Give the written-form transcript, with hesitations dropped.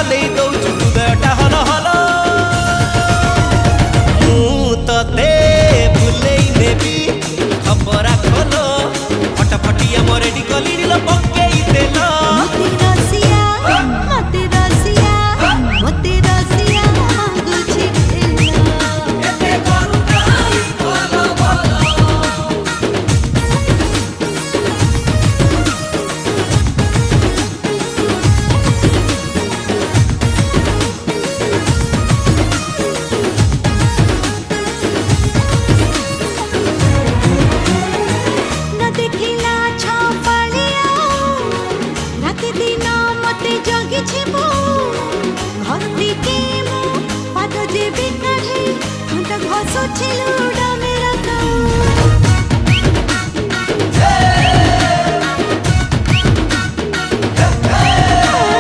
हलई दौचु हृदयटा हल हल मु तते भुलई नेबी खबरा खोलो फटाफटिया मोर रेडी कली लो पक्केई देलो मते रसिया मांगुछि एते करुणाई बोलो बोलो न देखिला छपालिया रात दिन मते जगिछि मु घर दिके मु पाद जेबे काढे हंता घसुछिलु